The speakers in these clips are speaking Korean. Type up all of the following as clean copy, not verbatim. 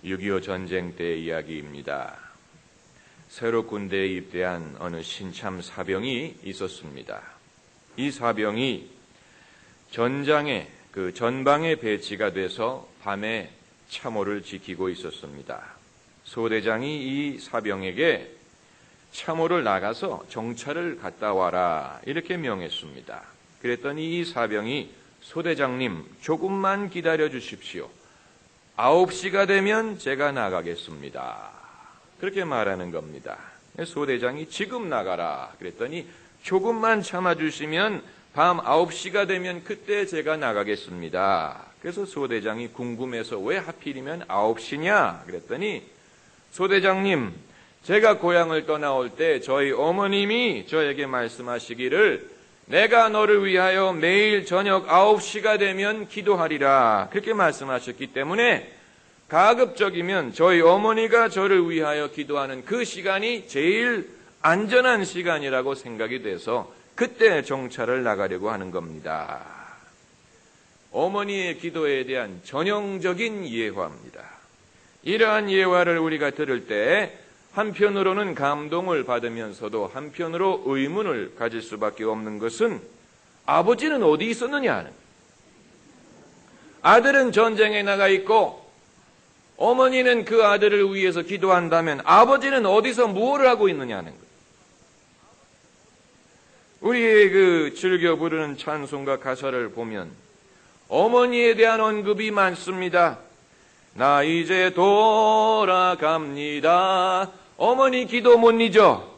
6.25 전쟁 때 이야기입니다. 새로 군대에 입대한 어느 신참 사병이 있었습니다. 이 사병이 전장에 전방에 배치가 돼서 밤에 참호를 지키고 있었습니다. 소대장이 이 사병에게 참호를 나가서 정찰을 갔다 와라 이렇게 명했습니다. 그랬더니 이 사병이 소대장님 조금만 기다려 주십시오. 9시가 되면 제가 나가겠습니다. 그렇게 말하는 겁니다. 소대장이 지금 나가라 그랬더니 조금만 참아주시면 밤 9시가 되면 그때 제가 나가겠습니다. 그래서 소대장이 궁금해서 왜 하필이면 9시냐 그랬더니 소대장님 제가 고향을 떠나올 때 저희 어머님이 저에게 말씀하시기를 내가 너를 위하여 매일 저녁 9시가 되면 기도하리라 그렇게 말씀하셨기 때문에 가급적이면 저희 어머니가 저를 위하여 기도하는 그 시간이 제일 안전한 시간이라고 생각이 돼서 그때 정찰을 나가려고 하는 겁니다. 어머니의 기도에 대한 전형적인 예화입니다. 이러한 예화를 우리가 들을 때 한편으로는 감동을 받으면서도 한편으로 의문을 가질 수밖에 없는 것은 아버지는 어디 있었느냐 하는 거예요. 아들은 전쟁에 나가 있고 어머니는 그 아들을 위해서 기도한다면 아버지는 어디서 무엇을 하고 있느냐 하는 거예요. 우리의 즐겨 부르는 찬송가 가사를 보면 어머니에 대한 언급이 많습니다. 나 이제 돌아갑니다. 어머니 기도 못 잊어.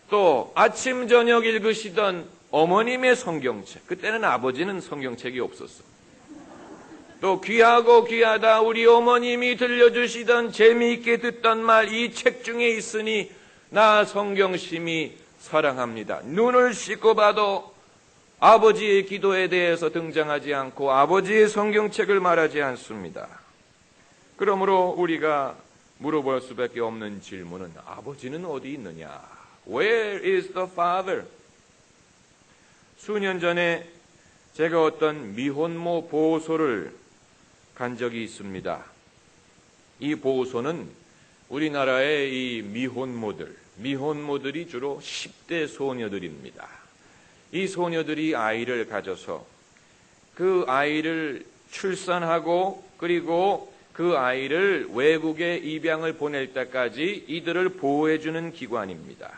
또 아침 저녁 읽으시던 어머님의 성경책. 그때는 아버지는 성경책이 없었어. 또 귀하고 귀하다 우리 어머님이 들려주시던 재미있게 듣던 말 이 책 중에 있으니 나 성경심이 사랑합니다. 눈을 씻고 봐도 아버지의 기도에 대해서 등장하지 않고 아버지의 성경책을 말하지 않습니다. 그러므로 우리가 물어볼 수밖에 없는 질문은 아버지는 어디 있느냐? Where is the father? 수년 전에 제가 어떤 미혼모 보호소를 간 적이 있습니다. 이 보호소는 우리나라의 이 미혼모들이 주로 10대 소녀들입니다. 이 소녀들이 아이를 가져서 그 아이를 출산하고 그리고 그 아이를 외국에 입양을 보낼 때까지 이들을 보호해주는 기관입니다.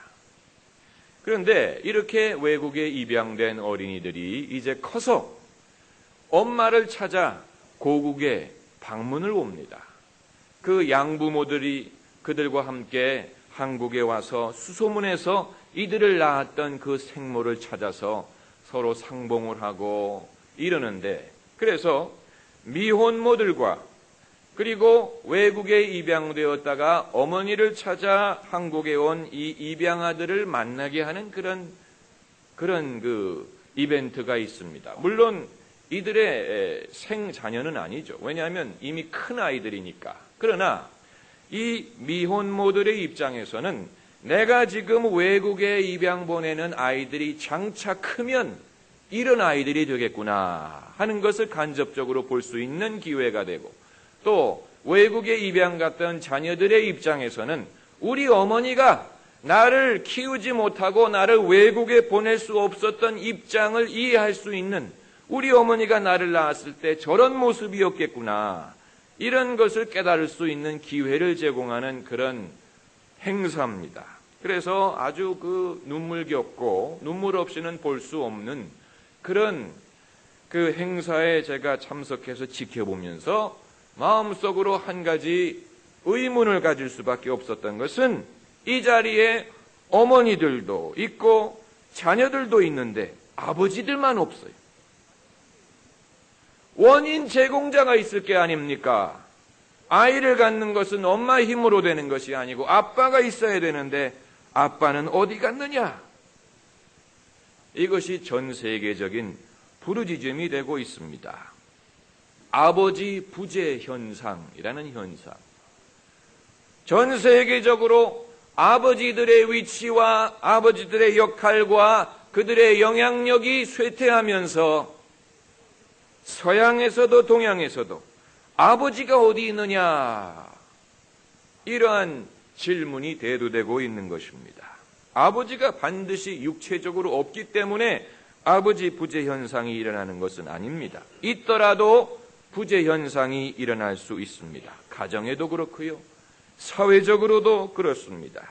그런데 이렇게 외국에 입양된 어린이들이 이제 커서 엄마를 찾아 고국에 방문을 옵니다. 그 양부모들이 그들과 함께 한국에 와서 수소문해서 이들을 낳았던 그 생모를 찾아서 서로 상봉을 하고 이러는데 그래서 미혼모들과 그리고 외국에 입양되었다가 어머니를 찾아 한국에 온 이 입양아들을 만나게 하는 그런 이벤트가 있습니다. 물론 이들의 생자녀는 아니죠. 왜냐하면 이미 큰 아이들이니까. 그러나 이 미혼모들의 입장에서는 내가 지금 외국에 입양 보내는 아이들이 장차 크면 이런 아이들이 되겠구나 하는 것을 간접적으로 볼 수 있는 기회가 되고 또 외국에 입양 갔던 자녀들의 입장에서는 우리 어머니가 나를 키우지 못하고 나를 외국에 보낼 수 없었던 입장을 이해할 수 있는 우리 어머니가 나를 낳았을 때 저런 모습이었겠구나 이런 것을 깨달을 수 있는 기회를 제공하는 그런 행사입니다. 그래서 아주 눈물겹고 눈물 없이는 볼 수 없는 그런 그 행사에 제가 참석해서 지켜보면서 마음속으로 한 가지 의문을 가질 수밖에 없었던 것은 이 자리에 어머니들도 있고 자녀들도 있는데 아버지들만 없어요. 원인 제공자가 있을 게 아닙니까? 아이를 갖는 것은 엄마 힘으로 되는 것이 아니고 아빠가 있어야 되는데 아빠는 어디 갔느냐? 이것이 전 세계적인 부르짖음이 되고 있습니다. 아버지 부재 현상이라는 현상. 전 세계적으로 아버지들의 위치와 아버지들의 역할과 그들의 영향력이 쇠퇴하면서 서양에서도 동양에서도 아버지가 어디 있느냐 이러한 질문이 대두되고 있는 것입니다. 아버지가 반드시 육체적으로 없기 때문에 아버지 부재 현상이 일어나는 것은 아닙니다. 있더라도 부재 현상이 일어날 수 있습니다. 가정에도 그렇고요. 사회적으로도 그렇습니다.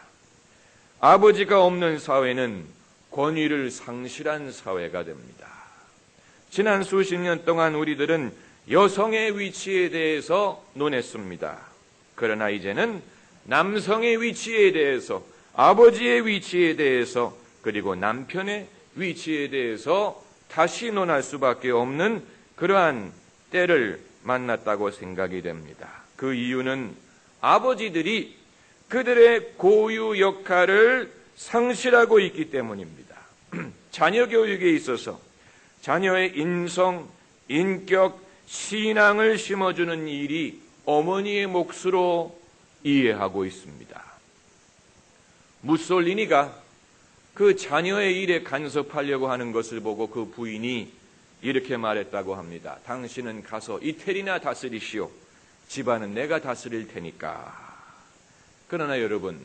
아버지가 없는 사회는 권위를 상실한 사회가 됩니다. 지난 수십 년 동안 우리들은 여성의 위치에 대해서 논했습니다. 그러나 이제는 남성의 위치에 대해서, 아버지의 위치에 대해서, 그리고 남편의 위치에 대해서 다시 논할 수밖에 없는 그러한 때를 만났다고 생각이 됩니다. 그 이유는 아버지들이 그들의 고유 역할을 상실하고 있기 때문입니다. 자녀 교육에 있어서 자녀의 인성, 인격, 신앙을 심어주는 일이 어머니의 몫으로 이해하고 있습니다. 무솔리니가 그 자녀의 일에 간섭하려고 하는 것을 보고 그 부인이 이렇게 말했다고 합니다. 당신은 가서 이태리나 다스리시오. 집안은 내가 다스릴 테니까. 그러나 여러분,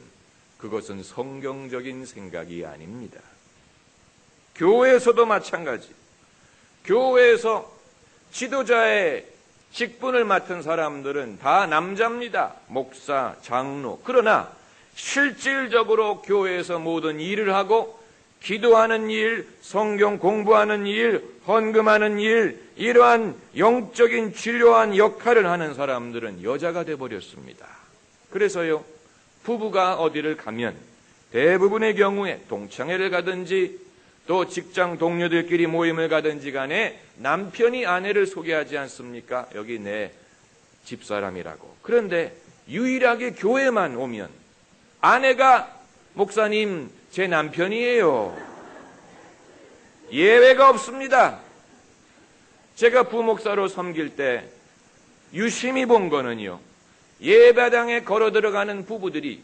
그것은 성경적인 생각이 아닙니다. 교회에서도 마찬가지. 교회에서 지도자의 직분을 맡은 사람들은 다 남자입니다. 목사, 장로. 그러나 실질적으로 교회에서 모든 일을 하고 기도하는 일, 성경 공부하는 일, 헌금하는 일, 이러한 영적인 진료한 역할을 하는 사람들은 여자가 되어버렸습니다. 그래서요, 부부가 어디를 가면 대부분의 경우에 동창회를 가든지 또 직장 동료들끼리 모임을 가든지 간에 남편이 아내를 소개하지 않습니까? 여기 내 집사람이라고. 그런데 유일하게 교회만 오면 아내가 목사님 제 남편이에요. 예외가 없습니다. 제가 부목사로 섬길 때 유심히 본 거는요, 예배당에 걸어 들어가는 부부들이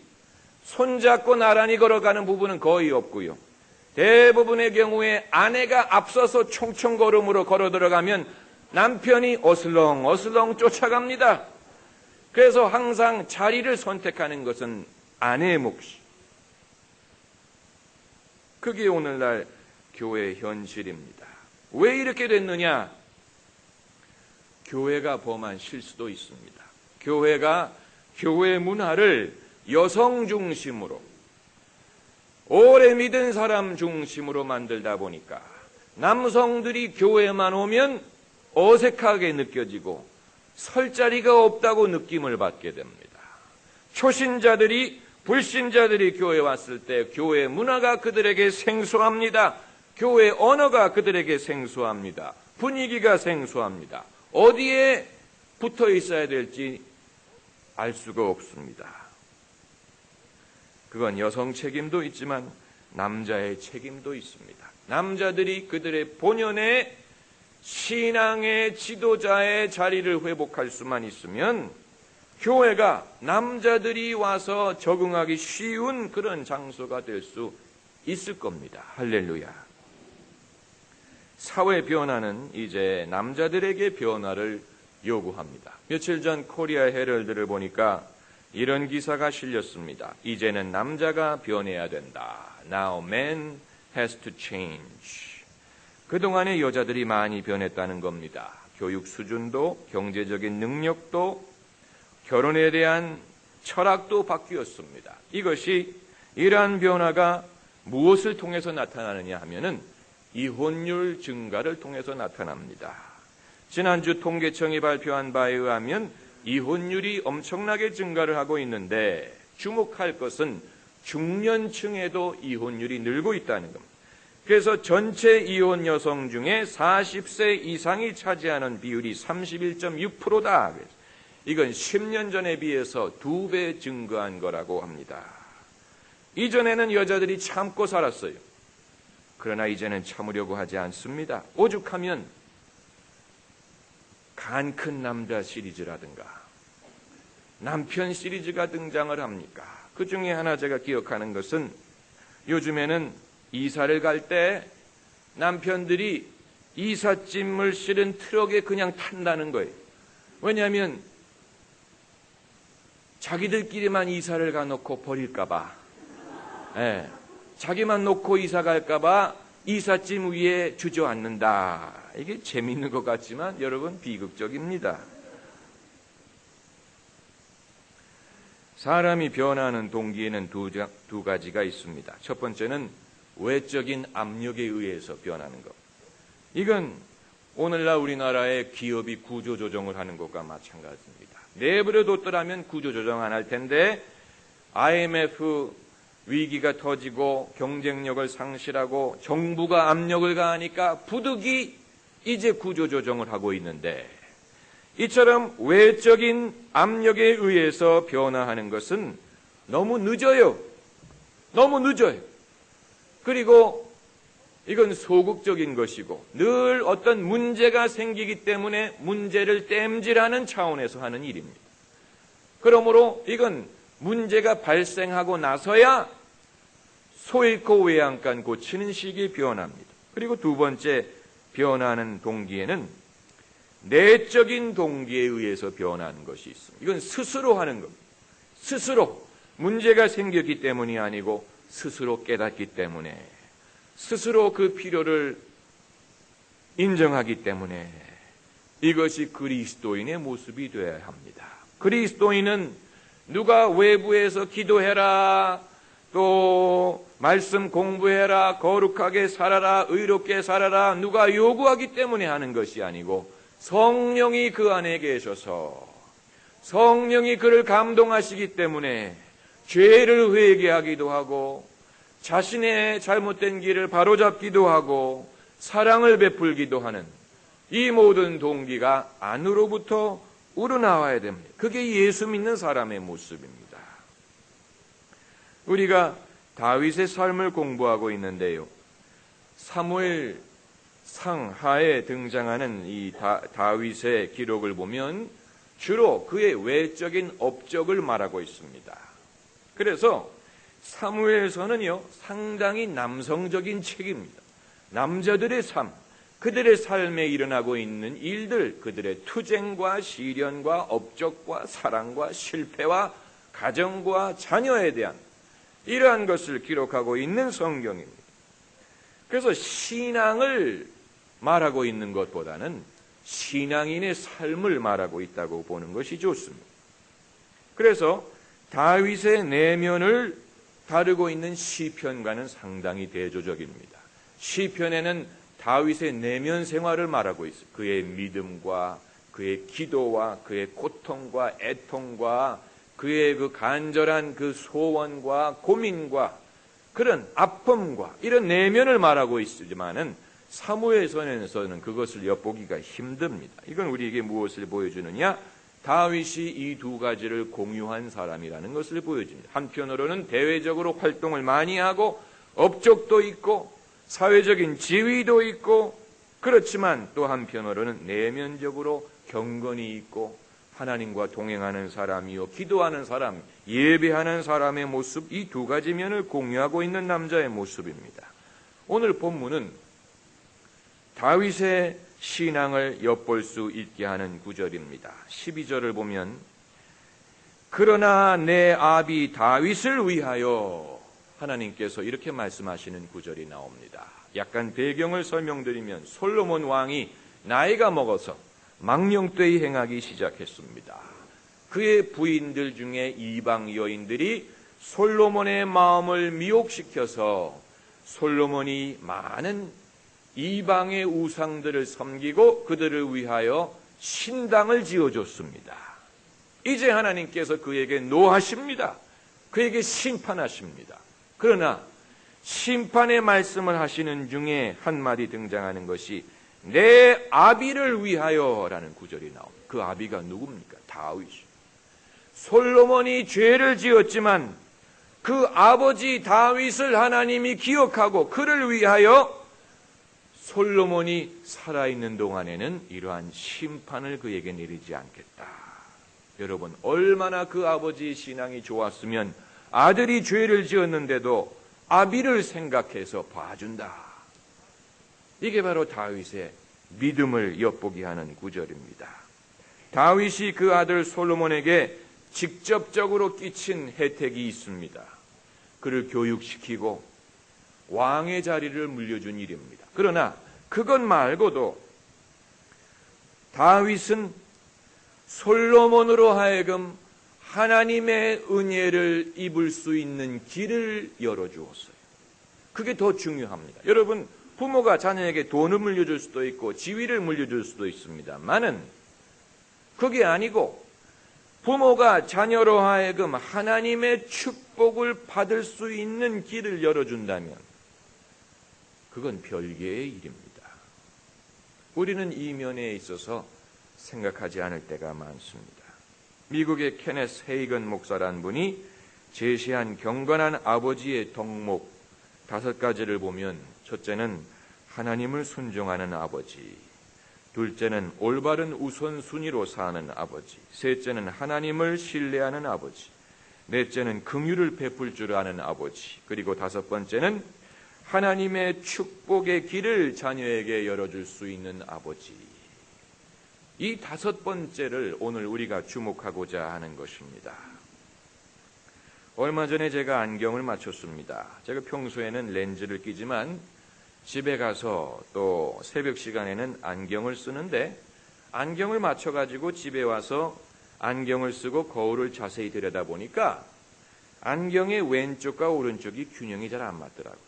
손잡고 나란히 걸어가는 부부는 거의 없고요. 대부분의 경우에 아내가 앞서서 총총걸음으로 걸어 들어가면 남편이 어슬렁어슬렁 쫓아갑니다. 그래서 항상 자리를 선택하는 것은 아내의 몫이. 그게 오늘날 교회의 현실입니다. 왜 이렇게 됐느냐? 교회가 범한 실수도 있습니다. 교회가 교회 문화를 여성 중심으로, 오래 믿은 사람 중심으로 만들다 보니까 남성들이 교회만 오면 어색하게 느껴지고 설 자리가 없다고 느낌을 받게 됩니다. 초신자들이, 불신자들이 교회에 왔을 때 교회 문화가 그들에게 생소합니다. 교회 언어가 그들에게 생소합니다. 분위기가 생소합니다. 어디에 붙어 있어야 될지 알 수가 없습니다. 그건 여성 책임도 있지만 남자의 책임도 있습니다. 남자들이 그들의 본연의 신앙의 지도자의 자리를 회복할 수만 있으면 교회가 남자들이 와서 적응하기 쉬운 그런 장소가 될 수 있을 겁니다. 할렐루야. 사회 변화는 이제 남자들에게 변화를 요구합니다. 며칠 전 코리아 헤럴드를 보니까 이런 기사가 실렸습니다. 이제는 남자가 변해야 된다. Now man has to change. 그동안의 여자들이 많이 변했다는 겁니다. 교육 수준도, 경제적인 능력도, 결혼에 대한 철학도 바뀌었습니다. 이것이, 이러한 변화가 무엇을 통해서 나타나느냐 하면은 이혼율 증가를 통해서 나타납니다. 지난주 통계청이 발표한 바에 의하면 이혼율이 엄청나게 증가를 하고 있는데 주목할 것은 중년층에도 이혼율이 늘고 있다는 겁니다. 그래서 전체 이혼 여성 중에 40세 이상이 차지하는 비율이 31.6%다. 이건 10년 전에 비해서 2배 증가한 거라고 합니다. 이전에는 여자들이 참고 살았어요. 그러나 이제는 참으려고 하지 않습니다. 오죽하면 간 큰 남자 시리즈라든가 남편 시리즈가 등장을 합니까? 그 중에 하나 제가 기억하는 것은 요즘에는 이사를 갈 때 남편들이 이삿짐을 실은 트럭에 그냥 탄다는 거예요. 왜냐하면 자기들끼리만 이사를 가놓고 버릴까봐, 자기만 놓고 이사 갈까봐 이삿짐 위에 주저앉는다. 이게 재미있는 것 같지만 여러분 비극적입니다. 사람이 변하는 동기에는 두 가지가 있습니다. 첫 번째는 외적인 압력에 의해서 변하는 것. 이건 오늘날 우리나라의 기업이 구조조정을 하는 것과 마찬가지입니다. 내버려 뒀더라면 구조조정 안 할 텐데 IMF 위기가 터지고 경쟁력을 상실하고 정부가 압력을 가하니까 부득이 이제 구조조정을 하고 있는데, 이처럼 외적인 압력에 의해서 변화하는 것은 너무 늦어요. 너무 늦어요. 그리고 이건 소극적인 것이고 늘 어떤 문제가 생기기 때문에 문제를 땜질하는 차원에서 하는 일입니다. 그러므로 이건 문제가 발생하고 나서야 소 잃고 외양간 고치는 식의 변화입니다. 그리고 두 번째 변화하는 동기에는 내적인 동기에 의해서 변하는 것이 있습니다. 이건 스스로 하는 겁니다. 스스로 문제가 생겼기 때문이 아니고 스스로 깨닫기 때문에, 스스로 그 필요를 인정하기 때문에 이것이 그리스도인의 모습이 되어야 합니다. 그리스도인은 누가 외부에서 기도해라, 또 말씀 공부해라, 거룩하게 살아라, 의롭게 살아라, 누가 요구하기 때문에 하는 것이 아니고 성령이 그 안에 계셔서 성령이 그를 감동하시기 때문에 죄를 회개하기도 하고 자신의 잘못된 길을 바로잡기도 하고 사랑을 베풀기도 하는 이 모든 동기가 안으로부터 우러나와야 됩니다. 그게 예수 믿는 사람의 모습입니다. 우리가 다윗의 삶을 공부하고 있는데요, 사무엘 상하에 등장하는 이 다윗의 기록을 보면 주로 그의 외적인 업적을 말하고 있습니다. 그래서 사무엘서는요 상당히 남성적인 책입니다. 남자들의 삶, 그들의 삶에 일어나고 있는 일들, 그들의 투쟁과 시련과 업적과 사랑과 실패와 가정과 자녀에 대한 이러한 것을 기록하고 있는 성경입니다. 그래서 신앙을 말하고 있는 것보다는 신앙인의 삶을 말하고 있다고 보는 것이 좋습니다. 그래서 다윗의 내면을 다루고 있는 시편과는 상당히 대조적입니다. 시편에는 다윗의 내면 생활을 말하고 있어요. 그의 믿음과 그의 기도와 그의 고통과 애통과 그의 그 간절한 그 소원과 고민과 그런 아픔과 이런 내면을 말하고 있지만은 사무엘서에서는 그것을 엿보기가 힘듭니다. 이건 우리에게 무엇을 보여주느냐? 다윗이 이 두 가지를 공유한 사람이라는 것을 보여줍니다. 한편으로는 대외적으로 활동을 많이 하고 업적도 있고 사회적인 지위도 있고, 그렇지만 또 한편으로는 내면적으로 경건이 있고 하나님과 동행하는 사람이요 기도하는 사람, 예배하는 사람의 모습, 이 두 가지 면을 공유하고 있는 남자의 모습입니다. 오늘 본문은 다윗의 신앙을 엿볼 수 있게 하는 구절입니다. 12절을 보면 그러나 내 아비 다윗을 위하여 하나님께서 이렇게 말씀하시는 구절이 나옵니다. 약간 배경을 설명드리면 솔로몬 왕이 나이가 먹어서 망령되이 행하기 시작했습니다. 그의 부인들 중에 이방 여인들이 솔로몬의 마음을 미혹시켜서 솔로몬이 많은 이방의 우상들을 섬기고 그들을 위하여 신당을 지어줬습니다. 이제 하나님께서 그에게 노하십니다. 그에게 심판하십니다. 그러나 심판의 말씀을 하시는 중에 한마디 등장하는 것이 내 아비를 위하여라는 구절이 나옵니다. 그 아비가 누굽니까? 다윗이요. 솔로몬이 죄를 지었지만 그 아버지 다윗을 하나님이 기억하고 그를 위하여 솔로몬이 살아있는 동안에는 이러한 심판을 그에게 내리지 않겠다. 여러분, 얼마나 그 아버지의 신앙이 좋았으면 아들이 죄를 지었는데도 아비를 생각해서 봐준다. 이게 바로 다윗의 믿음을 엿보게 하는 구절입니다. 다윗이 그 아들 솔로몬에게 직접적으로 끼친 혜택이 있습니다. 그를 교육시키고 왕의 자리를 물려준 일입니다. 그러나 그것 말고도 다윗은 솔로몬으로 하여금 하나님의 은혜를 입을 수 있는 길을 열어주었어요. 그게 더 중요합니다. 여러분, 부모가 자녀에게 돈을 물려줄 수도 있고 지위를 물려줄 수도 있습니다만은 그게 아니고 부모가 자녀로 하여금 하나님의 축복을 받을 수 있는 길을 열어준다면 그건 별개의 일입니다. 우리는 이 면에 있어서 생각하지 않을 때가 많습니다. 미국의 케네스 헤이건 목사란 분이 제시한 경건한 아버지의 덕목 5가지를 보면 첫째는 하나님을 순종하는 아버지, 둘째는 올바른 우선순위로 사는 아버지, 셋째는 하나님을 신뢰하는 아버지, 넷째는 긍휼을 베풀 줄 아는 아버지, 그리고 5번째는 하나님의 축복의 길을 자녀에게 열어줄 수 있는 아버지. 이 5번째를 오늘 우리가 주목하고자 하는 것입니다. 얼마 전에 제가 안경을 맞췄습니다. 제가 평소에는 렌즈를 끼지만 집에 가서 또 새벽 시간에는 안경을 쓰는데 안경을 맞춰가지고 집에 와서 안경을 쓰고 거울을 자세히 들여다보니까 안경의 왼쪽과 오른쪽이 균형이 잘 안 맞더라고요.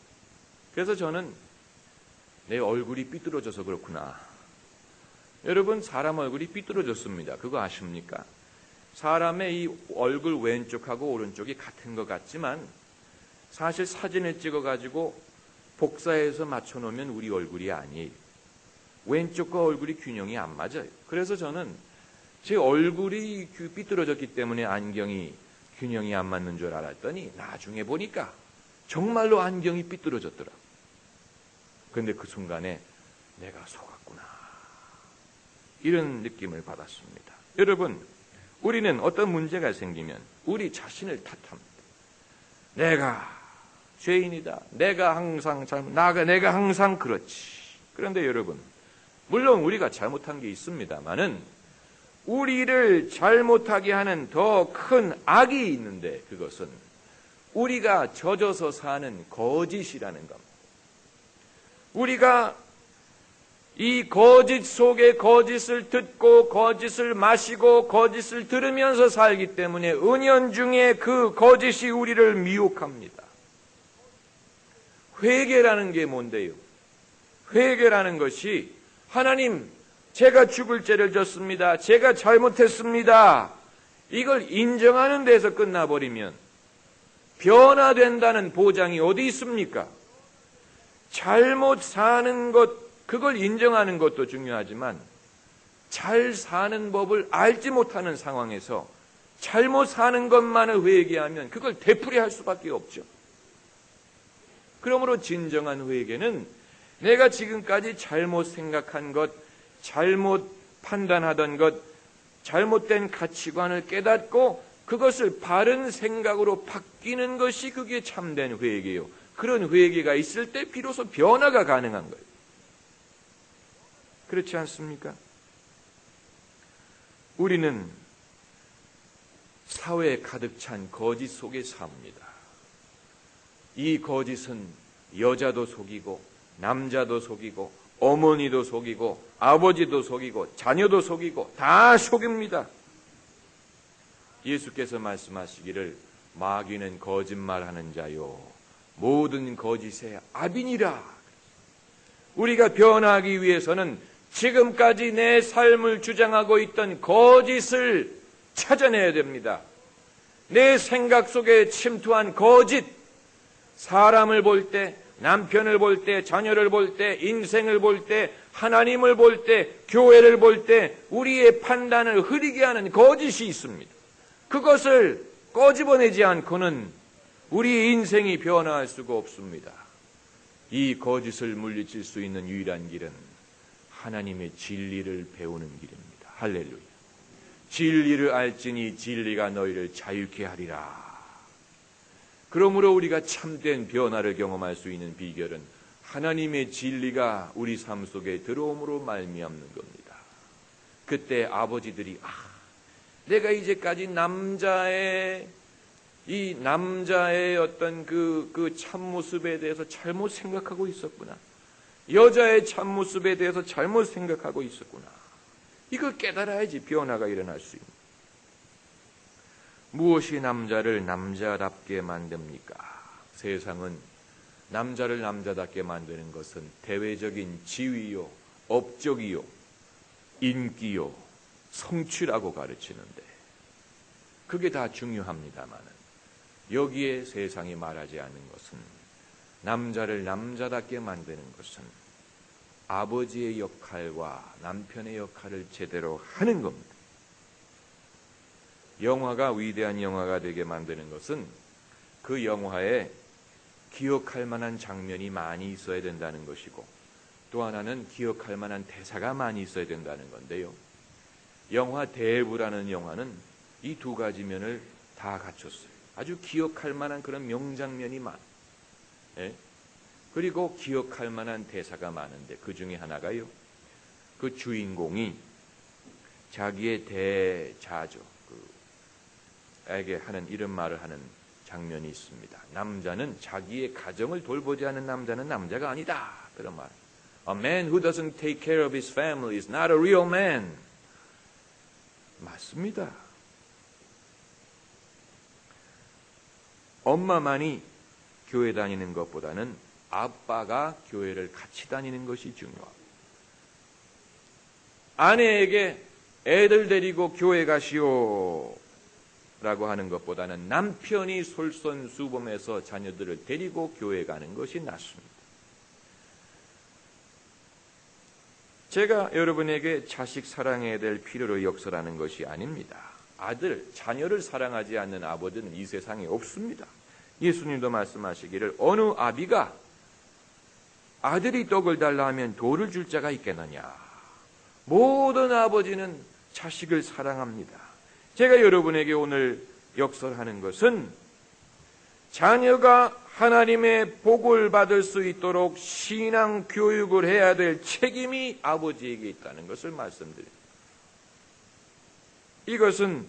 그래서 저는 내 얼굴이 삐뚤어져서 그렇구나. 여러분, 사람 얼굴이 삐뚤어졌습니다. 그거 아십니까? 사람의 이 얼굴 왼쪽하고 오른쪽이 같은 것 같지만 사실 사진을 찍어가지고 복사해서 맞춰놓으면 우리 얼굴이 아니에요. 왼쪽과 얼굴이 균형이 안 맞아요. 그래서 저는 제 얼굴이 삐뚤어졌기 때문에 안경이 균형이 안 맞는 줄 알았더니 나중에 보니까 정말로 안경이 삐뚤어졌더라. 그런데 그 순간에 내가 속았구나. 이런 느낌을 받았습니다. 여러분, 우리는 어떤 문제가 생기면 우리 자신을 탓합니다. 내가 죄인이다. 내가 항상 내가 항상 그렇지. 그런데 여러분, 물론 우리가 잘못한 게 있습니다만은 우리를 잘못하게 하는 더 큰 악이 있는데 그것은 우리가 젖어서 사는 거짓이라는 겁니다. 우리가 이 거짓 속에 거짓을 듣고 거짓을 마시고 거짓을 들으면서 살기 때문에 은연중에 그 거짓이 우리를 미혹합니다. 회개라는 게 뭔데요? 회개라는 것이 하나님, 제가 죽을 죄를 졌습니다. 제가 잘못했습니다. 이걸 인정하는 데서 끝나버리면 변화된다는 보장이 어디 있습니까? 잘못 사는 것, 그걸 인정하는 것도 중요하지만 잘 사는 법을 알지 못하는 상황에서 잘못 사는 것만을 회개하면 그걸 되풀이할 수밖에 없죠. 그러므로 진정한 회개는 내가 지금까지 잘못 생각한 것, 잘못 판단하던 것, 잘못된 가치관을 깨닫고 그것을 바른 생각으로 바뀌는 것이 그게 참된 회개예요. 그런 회개가 있을 때 비로소 변화가 가능한 거예요. 그렇지 않습니까? 우리는 사회에 가득 찬 거짓 속에 삽니다. 이 거짓은 여자도 속이고 남자도 속이고 어머니도 속이고 아버지도 속이고 자녀도 속이고 다 속입니다. 예수께서 말씀하시기를 마귀는 거짓말하는 자요 모든 거짓의 아비니라. 우리가 변화하기 위해서는 지금까지 내 삶을 주장하고 있던 거짓을 찾아내야 됩니다. 내 생각 속에 침투한 거짓, 사람을 볼 때, 남편을 볼 때, 자녀를 볼 때, 인생을 볼 때, 하나님을 볼 때, 교회를 볼 때 우리의 판단을 흐리게 하는 거짓이 있습니다. 그것을 꺼집어내지 않고는 우리 인생이 변화할 수가 없습니다. 이 거짓을 물리칠 수 있는 유일한 길은 하나님의 진리를 배우는 길입니다. 할렐루야. 진리를 알지니 진리가 너희를 자유케 하리라. 그러므로 우리가 참된 변화를 경험할 수 있는 비결은 하나님의 진리가 우리 삶 속에 들어옴으로 말미암는 겁니다. 그때 아버지들이 내가 이제까지 이 남자의 어떤 그 참모습에 대해서 잘못 생각하고 있었구나. 여자의 참모습에 대해서 잘못 생각하고 있었구나. 이걸 깨달아야지 변화가 일어날 수 있는. 무엇이 남자를 남자답게 만듭니까? 세상은 남자를 남자답게 만드는 것은 대외적인 지위요, 업적이요, 인기요, 성취라고 가르치는데 그게 다 중요합니다만 여기에 세상이 말하지 않는 것은 남자를 남자답게 만드는 것은 아버지의 역할과 남편의 역할을 제대로 하는 겁니다. 영화가 위대한 영화가 되게 만드는 것은 그 영화에 기억할 만한 장면이 많이 있어야 된다는 것이고 또 하나는 기억할 만한 대사가 많이 있어야 된다는 건데요. 영화 대부라는 영화는 이 두 가지 면을 다 갖췄어요. 아주 기억할 만한 그런 명장면이 많아요. 예? 그리고 기억할 만한 대사가 많은데 그 중에 하나가요. 그 주인공이 자기의 대자죠. 에게 하는 이런 말을 하는 장면이 있습니다. 남자는 자기의 가정을 돌보지 않는 남자는 남자가 아니다. 그런 말. A man who doesn't take care of his family is not a real man. 맞습니다. 엄마만이 교회 다니는 것보다는 아빠가 교회를 같이 다니는 것이 중요합니다. 아내에게 애들 데리고 교회 가시오 라고 하는 것보다는 남편이 솔선수범해서 자녀들을 데리고 교회 가는 것이 낫습니다. 제가 여러분에게 자식 사랑해야 될 필요로 역설하는 것이 아닙니다. 자녀를 사랑하지 않는 아버지는 이 세상에 없습니다. 예수님도 말씀하시기를 어느 아비가 아들이 떡을 달라 하면 돌을 줄 자가 있겠느냐. 모든 아버지는 자식을 사랑합니다. 제가 여러분에게 오늘 역설하는 것은 자녀가 하나님의 복을 받을 수 있도록 신앙 교육을 해야 될 책임이 아버지에게 있다는 것을 말씀드립니다. 이것은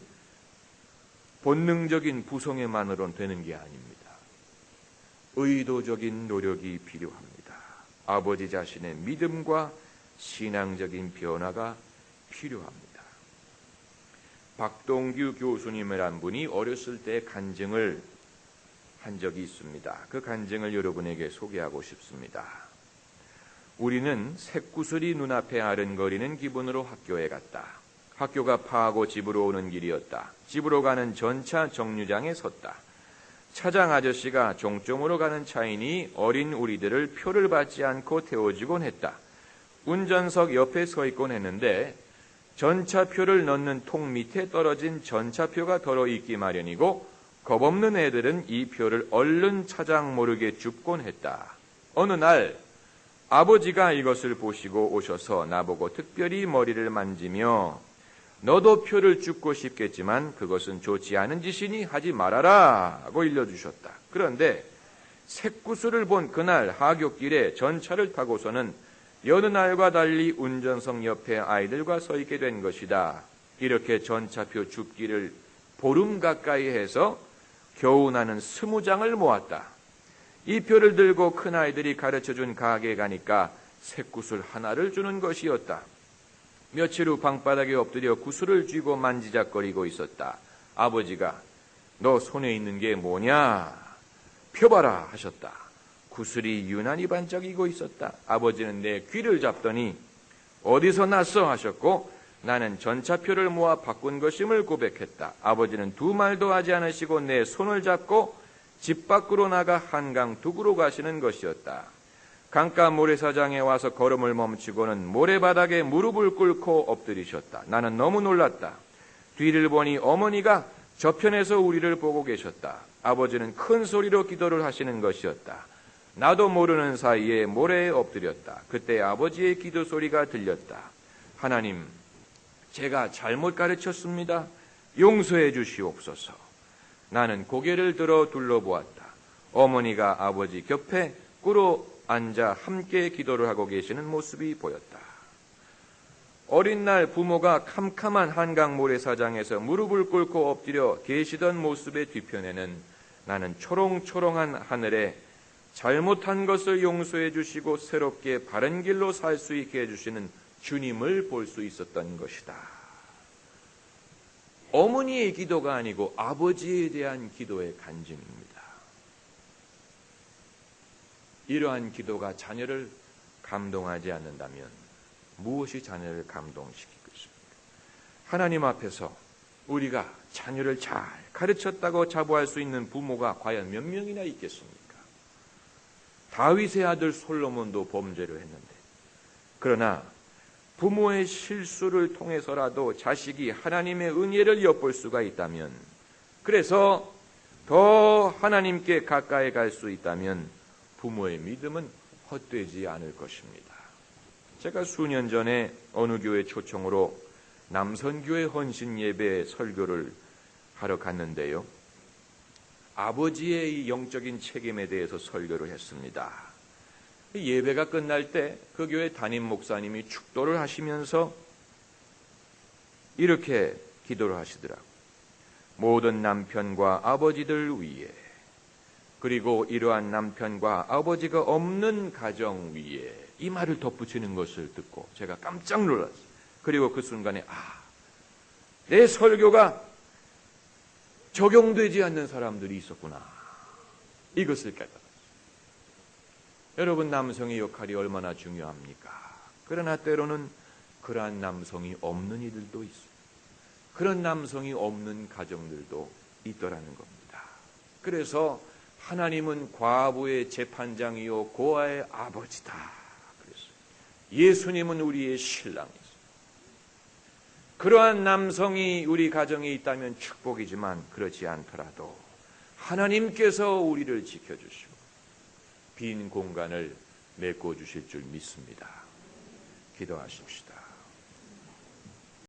본능적인 부성애만으로는 되는 게 아닙니다. 의도적인 노력이 필요합니다. 아버지 자신의 믿음과 신앙적인 변화가 필요합니다. 박동규 교수님이란 분이 어렸을 때 간증을 한 적이 있습니다. 그 간증을 여러분에게 소개하고 싶습니다. 우리는 새구슬이 눈앞에 아른거리는 기분으로 학교에 갔다. 학교가 파하고 집으로 오는 길이었다. 집으로 가는 전차 정류장에 섰다. 차장 아저씨가 종점으로 가는 차이니 어린 우리들을 표를 받지 않고 태워주곤 했다. 운전석 옆에 서 있곤 했는데 전차표를 넣는 통 밑에 떨어진 전차표가 덜어 있기 마련이고 겁없는 애들은 이 표를 얼른 차장 모르게 줍곤 했다. 어느 날 아버지가 이것을 보시고 오셔서 나보고 특별히 머리를 만지며 너도 표를 줍고 싶겠지만 그것은 좋지 않은 짓이니 하지 말아라 하고 일러주셨다. 그런데 새구슬을 본 그날 하굣길에 전차를 타고서는 여느 날과 달리 운전석 옆에 아이들과 서 있게 된 것이다. 이렇게 전차표 줍기를 보름 가까이 해서 겨우 나는 20장을 모았다. 이 표를 들고 큰아이들이 가르쳐준 가게에 가니까 새구슬 하나를 주는 것이었다. 며칠 후 방바닥에 엎드려 구슬을 쥐고 만지작거리고 있었다. 아버지가 너 손에 있는 게 뭐냐? 펴봐라 하셨다. 구슬이 유난히 반짝이고 있었다. 아버지는 내 귀를 잡더니 어디서 났어 하셨고 나는 전차표를 모아 바꾼 것임을 고백했다. 아버지는 두 말도 하지 않으시고 내 손을 잡고 집 밖으로 나가 한강 두구로 가시는 것이었다. 강가 모래사장에 와서 걸음을 멈추고는 모래바닥에 무릎을 꿇고 엎드리셨다. 나는 너무 놀랐다. 뒤를 보니 어머니가 저편에서 우리를 보고 계셨다. 아버지는 큰 소리로 기도를 하시는 것이었다. 나도 모르는 사이에 모래에 엎드렸다. 그때 아버지의 기도 소리가 들렸다. 하나님, 제가 잘못 가르쳤습니다. 용서해 주시옵소서. 나는 고개를 들어 둘러보았다. 어머니가 아버지 곁에 꿇어 앉아 함께 기도를 하고 계시는 모습이 보였다. 어린 날 부모가 캄캄한 한강 모래사장에서 무릎을 꿇고 엎드려 계시던 모습의 뒤편에는 나는 초롱초롱한 하늘에 잘못한 것을 용서해 주시고 새롭게 바른 길로 살 수 있게 해주시는 주님을 볼 수 있었던 것이다. 어머니의 기도가 아니고 아버지에 대한 기도의 간증입니다. 이러한 기도가 자녀를 감동하지 않는다면 무엇이 자녀를 감동시키겠습니까? 하나님 앞에서 우리가 자녀를 잘 가르쳤다고 자부할 수 있는 부모가 과연 몇 명이나 있겠습니까? 다윗의 아들 솔로몬도 범죄를 했는데, 그러나 부모의 실수를 통해서라도 자식이 하나님의 은혜를 엿볼 수가 있다면, 그래서 더 하나님께 가까이 갈 수 있다면 부모의 믿음은 헛되지 않을 것입니다. 제가 수년 전에 어느 교회 초청으로 남선교회 헌신 예배 설교를 하러 갔는데요. 아버지의 이 영적인 책임에 대해서 설교를 했습니다. 예배가 끝날 때 그 교회 담임 목사님이 축도를 하시면서 이렇게 기도를 하시더라고요. 모든 남편과 아버지들 위해, 그리고 이러한 남편과 아버지가 없는 가정 위에, 이 말을 덧붙이는 것을 듣고 제가 깜짝 놀랐어요. 그리고 그 순간에 내 설교가 적용되지 않는 사람들이 있었구나, 이것을 깨달았어요. 여러분, 남성의 역할이 얼마나 중요합니까? 그러나 때로는 그러한 남성이 없는 이들도 있습니다. 그런 남성이 없는 가정들도 있더라는 겁니다. 그래서 하나님은 과부의 재판장이요 고아의 아버지다 그랬어요. 예수님은 우리의 신랑이었어요. 그러한 남성이 우리 가정에 있다면 축복이지만 그렇지 않더라도 하나님께서 우리를 지켜주시고 빈 공간을 메꿔주실 줄 믿습니다. 기도하십시다.